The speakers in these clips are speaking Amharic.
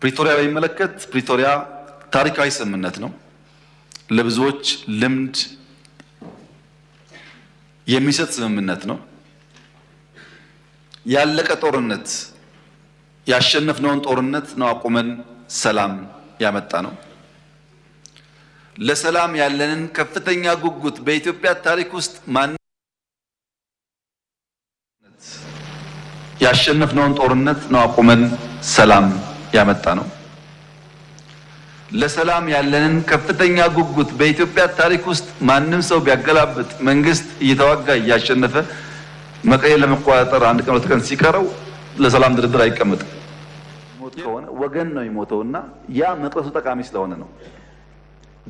ፕሪቶሪያ በሚመለከት ፕሪቶሪያ ታሪካዊ ስምምነት ነው። ለብዙዎች ልምድ የሚሰጥ ስምምነት ነው። ያለቀ ጦርነት ያሸነፍነውን ጦርነት ነው አቁመን ሰላም ያመጣ ነው። ለሰላም ያለንን ከፍተኛ ጉጉት በኢትዮጵያ ታሪክ ውስጥ ያሸነፍነውን ጦርነት ነው አቁመን ሰላም ያመጣ ነው። ለሰላም ያለንን ከፍተኛ ጉጉት በኢትዮጵያ ታሪክ ውስጥ ማንም ሰው ቢያገላብጥ መንግስት እየተዋጋ እያሸነፈ መቀሌ ለመቆጣጠር አንድ ቀን ሁለት ቀን ሲቀረው ለሰላም ድርድር አይቀመጥም። ሞት ከሆነ ወገን ነው የሚሞተውና ያ መቅረሱ ጠቃሚ ስለሆነ ነው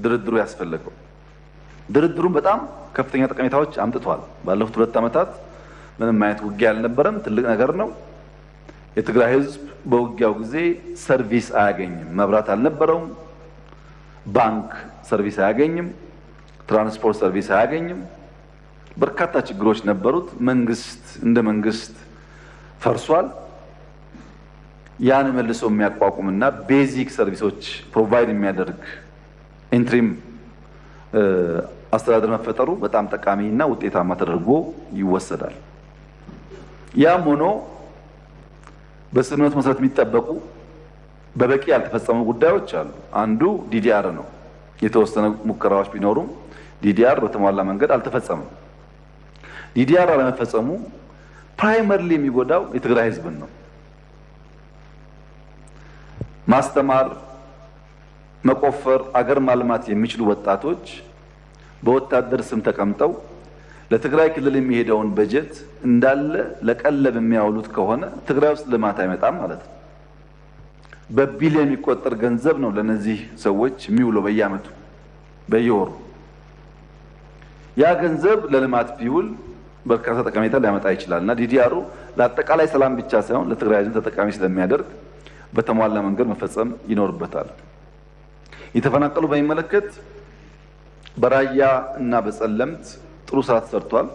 ድርድሩ ያስፈለገው። ድርድሩም በጣም ከፍተኛ ጠቀሜታዎች አምጥቷል። ባለፉት 2 ዓመታት ምንም አይነት ውጊያ አልነበረም። ትልቅ ነገር ነው። የትግራይ ህዝብ በውጊያው ጊዜ ሰርቪስ አያገኝም። መብራት አልነበረውም። ባንክ ሰርቪስ አያገኝም። ትራንስፖርት ሰርቪስ አያገኝም። በርካታ ችግሮች ነበሩት። መንግስት እንደ መንግስት ፈርሷል። ያን መልሶ የሚያቋቁምና ቤዚክ ሰርቪሶች ፕሮቫይድ የሚያደርግ ኢንትሪም አስተዳደር መፈጠሩ በጣም ጠቃሚና ውጤታማ ተደርጎ ይወሰዳል። ያም ሆኖ በስምምነቱ መሰረት የሚጠበቁ በበቂ ያልተፈጸሙ ጉዳዮች አሉ። አንዱ ዲዲአር ነው። የተወሰነ ሙከራዎች ቢኖሩም ዲዲአር በተሟላ መንገድ አልተፈጸመም። ዲዲአር አለመፈጸሙ ፕራይመሪሊ የሚጎዳው የትግራይ ህዝብን ነው። ማስተማር፣ መቆፈር፣ አገር ማልማት የሚችሉ ወጣቶች በወታደር ስም ተቀምጠው ለትግራይ ክልል የሚሄደውን በጀት እንዳለ ለቀለብ የሚያውሉት ከሆነ ትግራይ ውስጥ ልማት አይመጣም ማለት ነው። በቢሊዮን የሚቆጠር ገንዘብ ነው ለነዚህ ሰዎች የሚውለው በየዓመቱ በየወሩ። ያ ገንዘብ ለልማት ቢውል በርካታ ጠቀሜታ ሊያመጣ ይችላል እና ዲዲአሩ ለአጠቃላይ ሰላም ብቻ ሳይሆን ለትግራይ ህዝብ ተጠቃሚ ስለሚያደርግ በተሟላ መንገድ መፈጸም ይኖርበታል። የተፈናቀሉ በሚመለከት በራያ እና በጸለምት ጥሩ ስራ ተሰርቷል።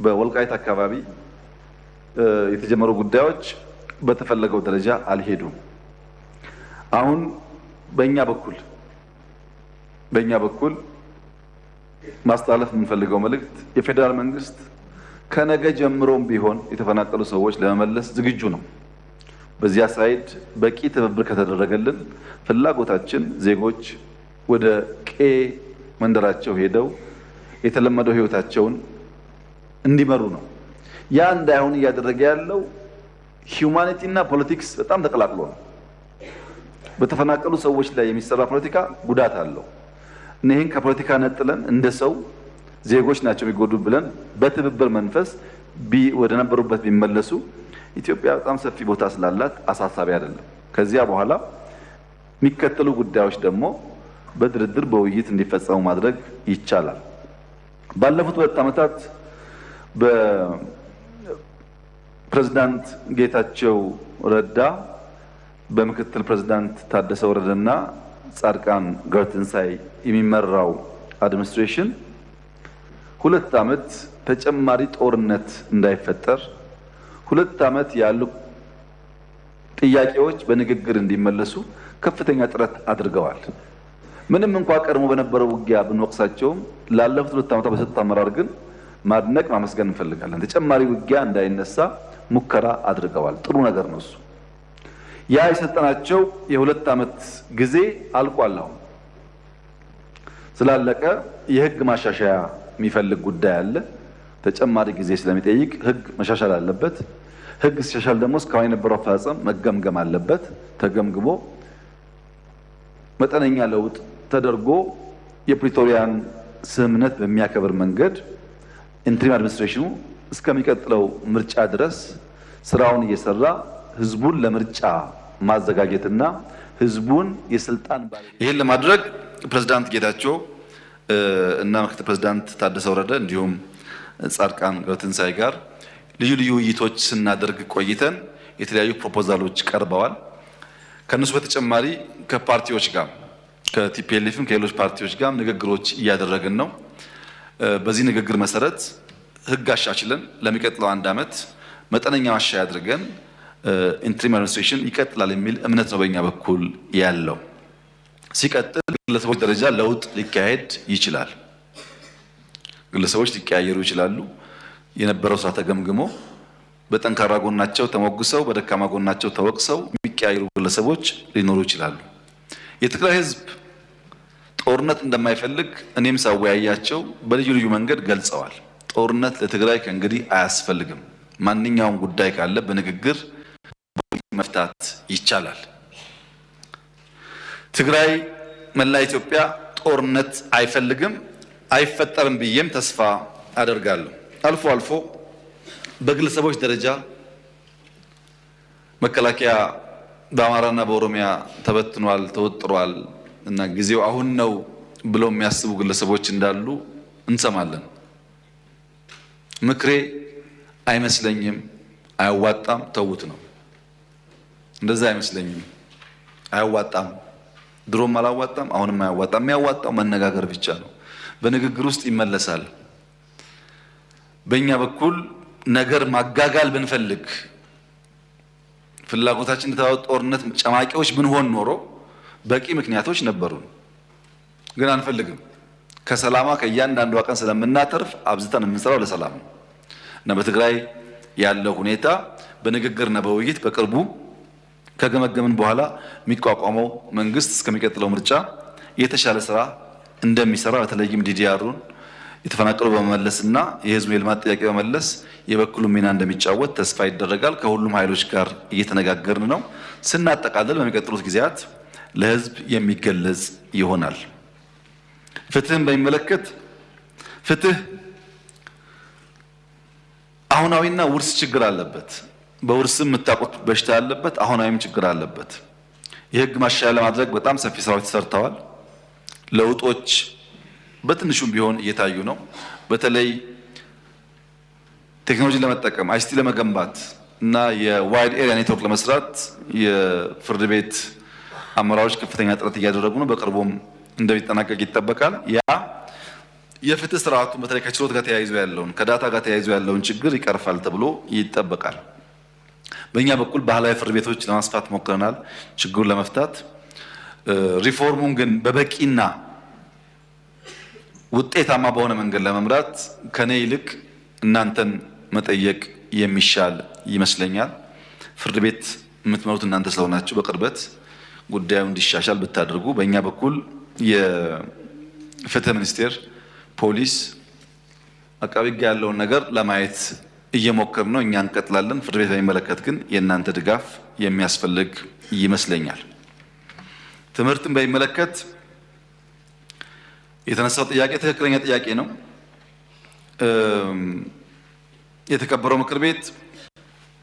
በወልቃይት አካባቢ የተጀመሩ ጉዳዮች በተፈለገው ደረጃ አልሄዱም። አሁን በእኛ በኩል ማስተላለፍ የምንፈልገው መልእክት የፌዴራል መንግስት ከነገ ጀምሮም ቢሆን የተፈናቀሉ ሰዎች ለመመለስ ዝግጁ ነው። በዚያ ሳይድ በቂ ትብብር ከተደረገልን ፍላጎታችን ዜጎች ወደ ቄ መንደራቸው ሄደው የተለመደው ህይወታቸውን እንዲመሩ ነው። ያ እንዳይሆን እያደረገ ያለው ሂዩማኒቲ እና ፖለቲክስ በጣም ተቀላቅሎ ነው። በተፈናቀሉ ሰዎች ላይ የሚሰራ ፖለቲካ ጉዳት አለው። እነዚህን ከፖለቲካ ነጥለን እንደ ሰው ዜጎች ናቸው የሚጎዱ ብለን በትብብር መንፈስ ወደ ነበሩበት ቢመለሱ ኢትዮጵያ በጣም ሰፊ ቦታ ስላላት አሳሳቢ አይደለም። ከዚያ በኋላ የሚከተሉ ጉዳዮች ደግሞ በድርድር በውይይት እንዲፈጸሙ ማድረግ ይቻላል። ባለፉት 2 ዓመታት በፕሬዝዳንት ጌታቸው ረዳ በምክትል ፕሬዝዳንት ታደሰ ወረደና ጻድቃን ገብረትንሳኤ የሚመራው አድሚኒስትሬሽን 2 ዓመት ተጨማሪ ጦርነት እንዳይፈጠር 2 ዓመት ያሉ ጥያቄዎች በንግግር እንዲመለሱ ከፍተኛ ጥረት አድርገዋል። ምንም እንኳን ቀድሞ በነበረው ውጊያ ብንወቅሳቸውም ላለፉት 2 ዓመታት በሰጡት አመራር ግን ማድነቅ ማመስገን እንፈልጋለን። ተጨማሪ ውጊያ እንዳይነሳ ሙከራ አድርገዋል። ጥሩ ነገር ነው እሱ። ያ የሰጠናቸው የ2 ዓመት ጊዜ አልቋል። አሁን ስላለቀ የህግ ማሻሻያ የሚፈልግ ጉዳይ አለ። ተጨማሪ ጊዜ ስለሚጠይቅ ህግ መሻሻል አለበት። ህግ ሲሻሻል ደግሞ እስካሁን የነበረው አፈጻጸም መገምገም አለበት። ተገምግሞ መጠነኛ ለውጥ ተደርጎ የፕሪቶሪያን ስምምነት በሚያከብር መንገድ ኢንትሪም አድሚኒስትሬሽኑ እስከሚቀጥለው ምርጫ ድረስ ስራውን እየሰራ ህዝቡን ለምርጫ ማዘጋጀትና ህዝቡን የስልጣን ይሄን ለማድረግ ፕሬዝዳንት ጌታቸው እና ምክትል ፕሬዝዳንት ታደሰ ወረደ እንዲሁም ጻድቃን ገብረትንሳኤ ጋር ልዩ ውይይቶች ስናደርግ ቆይተን የተለያዩ ፕሮፖዛሎች ቀርበዋል። ከነሱ በተጨማሪ ከፓርቲዎች ጋር ከቲፒኤልኤፍም ከሌሎች ፓርቲዎች ጋር ንግግሮች እያደረግን ነው። በዚህ ንግግር መሰረት ህግ አሻሽለን ለሚቀጥለው 1 ዓመት መጠነኛ ማሻሻያ አድርገን ኢንትሪም አድሚኒስትሬሽን ይቀጥላል የሚል እምነት ነው በእኛ በኩል ያለው። ሲቀጥል ግለሰቦች ደረጃ ለውጥ ሊካሄድ ይችላል። ግለሰቦች ሊቀያየሩ ይችላሉ። የነበረው ስራ ተገምግሞ በጠንካራ ጎናቸው ተሞግሰው በደካማ ጎናቸው ተወቅሰው የሚቀያየሩ ግለሰቦች ሊኖሩ ይችላሉ። የትግራይ ህዝብ ጦርነት እንደማይፈልግ እኔም ሳወያያቸው በልዩ ልዩ መንገድ ገልጸዋል። ጦርነት ለትግራይ ከእንግዲህ አያስፈልግም። ማንኛውም ጉዳይ ካለ በንግግር መፍታት ይቻላል። ትግራይ መላ ኢትዮጵያ ጦርነት አይፈልግም፣ አይፈጠርም ብዬም ተስፋ አደርጋለሁ። አልፎ አልፎ በግለሰቦች ደረጃ መከላከያ በአማራና በኦሮሚያ ተበትኗል፣ ተወጥሯል እና ጊዜው አሁን ነው ብለው የሚያስቡ ግለሰቦች እንዳሉ እንሰማለን። ምክሬ አይመስለኝም፣ አያዋጣም፣ ተውት ነው። እንደዛ አይመስለኝም፣ አያዋጣም፣ ድሮም አላዋጣም፣ አሁንም አያዋጣም። የሚያዋጣው መነጋገር ብቻ ነው። በንግግር ውስጥ ይመለሳል። በእኛ በኩል ነገር ማጋጋል ብንፈልግ ፍላጎታችን እንደታወቀ ጦርነት ጨማቂዎች ብንሆን ኖሮ በቂ ምክንያቶች ነበሩን፣ ግን አንፈልግም። ከሰላማ ከእያንዳንዷ ቀን ስለምናተርፍ አብዝተን የምንሰራው ለሰላም ነው እና በትግራይ ያለው ሁኔታ በንግግርና በውይይት በቅርቡ ከገመገምን በኋላ የሚቋቋመው መንግስት እስከሚቀጥለው ምርጫ የተሻለ ስራ እንደሚሰራ በተለይም ዲዲአሩን የተፈናቀሉ በመመለስና የህዝቡ የልማት ጥያቄ በመመለስ የበኩሉ ሚና እንደሚጫወት ተስፋ ይደረጋል። ከሁሉም ኃይሎች ጋር እየተነጋገርን ነው። ስናጠቃልል በሚቀጥሉት ጊዜያት ለህዝብ የሚገለጽ ይሆናል። ፍትህን በሚመለከት ፍትህ አሁናዊና ውርስ ችግር አለበት። በውርስም የምታውቁት በሽታ አለበት፣ አሁናዊም ችግር አለበት። የህግ ማሻሻያ ለማድረግ በጣም ሰፊ ስራዎች ተሰርተዋል። ለውጦች በትንሹም ቢሆን እየታዩ ነው። በተለይ ቴክኖሎጂ ለመጠቀም አይሲቲ ለመገንባት እና የዋይድ ኤሪያ ኔትወርክ ለመስራት የፍርድ ቤት አመራሮች ከፍተኛ ጥረት እያደረጉ ነው። በቅርቡም እንደሚጠናቀቅ ይጠበቃል። ያ የፍትህ ስርዓቱን በተለይ ከችሎት ጋር ተያይዞ ያለውን ከዳታ ጋር ተያይዞ ያለውን ችግር ይቀርፋል ተብሎ ይጠበቃል። በእኛ በኩል ባህላዊ ፍርድ ቤቶች ለማስፋት ሞክረናል ችግሩን ለመፍታት። ሪፎርሙን ግን በበቂና ውጤታማ በሆነ መንገድ ለመምራት ከኔ ይልቅ እናንተን መጠየቅ የሚሻል ይመስለኛል። ፍርድ ቤት የምትመሩት እናንተ ስለሆናችሁ በቅርበት ጉዳዩ እንዲሻሻል ብታደርጉ። በእኛ በኩል የፍትህ ሚኒስቴር፣ ፖሊስ፣ አቃቤ ሕግ ያለውን ነገር ለማየት እየሞከር ነው። እኛ እንቀጥላለን። ፍርድ ቤት በሚመለከት ግን የእናንተ ድጋፍ የሚያስፈልግ ይመስለኛል። ትምህርትን በሚመለከት የተነሳው ጥያቄ ትክክለኛ ጥያቄ ነው። የተከበረው ምክር ቤት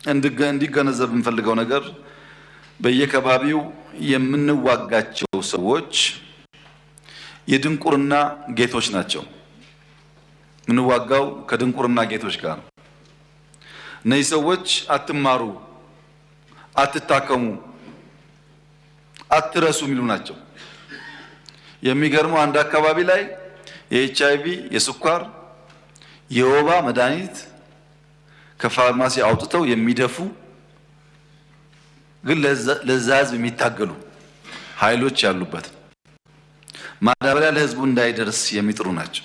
እንዲገነዘብ የምፈልገው ነገር በየከባቢው የምንዋጋቸው ሰዎች የድንቁርና ጌቶች ናቸው። የምንዋጋው ከድንቁርና ጌቶች ጋር ነው። እነዚህ ሰዎች አትማሩ፣ አትታከሙ፣ አትረሱ የሚሉ ናቸው። የሚገርመው አንድ አካባቢ ላይ የኤችአይቪ፣ የስኳር፣ የወባ መድኃኒት ከፋርማሲ አውጥተው የሚደፉ ግን ለዛ ህዝብ የሚታገሉ ኃይሎች ያሉበት ማዳበሪያ ለህዝቡ እንዳይደርስ የሚጥሩ ናቸው።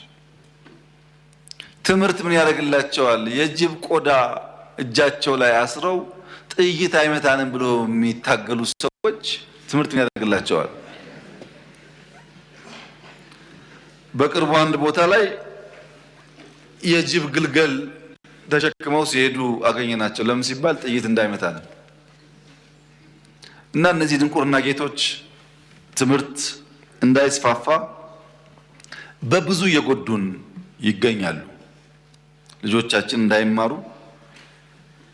ትምህርት ምን ያደርግላቸዋል? የጅብ ቆዳ እጃቸው ላይ አስረው ጥይት አይመታንም ብሎ የሚታገሉ ሰዎች ትምህርት ምን ያደርግላቸዋል? በቅርቡ አንድ ቦታ ላይ የጅብ ግልገል ተሸክመው ሲሄዱ አገኘናቸው። ለምን ሲባል ጥይት እንዳይመታን እና እነዚህ ድንቁርና ጌቶች ትምህርት እንዳይስፋፋ በብዙ እየጎዱን ይገኛሉ። ልጆቻችን እንዳይማሩ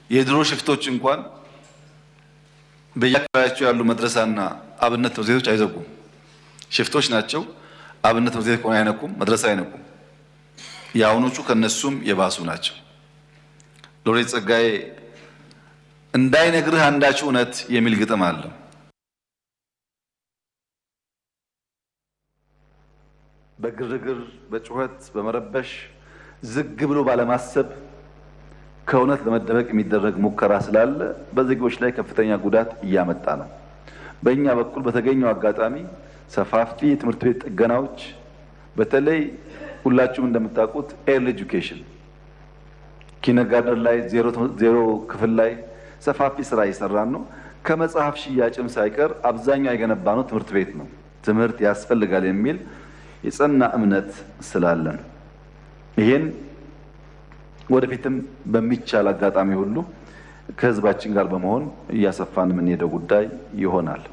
የድሮ ሽፍቶች እንኳን በየአካባቢያቸው ያሉ መድረሳና አብነት ትምህርት ቤቶች አይዘጉም። ሽፍቶች ናቸው። አብነት ትምህርት ቤት አይነኩም፣ መድረሳ አይነኩም። የአሁኖቹ ከነሱም የባሱ ናቸው። ሎሬት ጸጋዬ እንዳይነግርህ አንዳች እውነት የሚል ግጥም አለ። በግርግር በጩኸት በመረበሽ ዝግ ብሎ ባለማሰብ ከእውነት ለመደበቅ የሚደረግ ሙከራ ስላለ በዜጎች ላይ ከፍተኛ ጉዳት እያመጣ ነው። በእኛ በኩል በተገኘው አጋጣሚ ሰፋፊ የትምህርት ቤት ጥገናዎች፣ በተለይ ሁላችሁም እንደምታውቁት ኤርሊ ኤጁኬሽን ኪንደርጋርተን ላይ ዜሮ ክፍል ላይ ሰፋፊ ስራ እየሰራን ነው። ከመጽሐፍ ሽያጭም ሳይቀር አብዛኛው የገነባነው ትምህርት ቤት ነው። ትምህርት ያስፈልጋል የሚል የጸና እምነት ስላለን ይሄን ወደፊትም በሚቻል አጋጣሚ ሁሉ ከህዝባችን ጋር በመሆን እያሰፋን የምንሄደው ጉዳይ ይሆናል።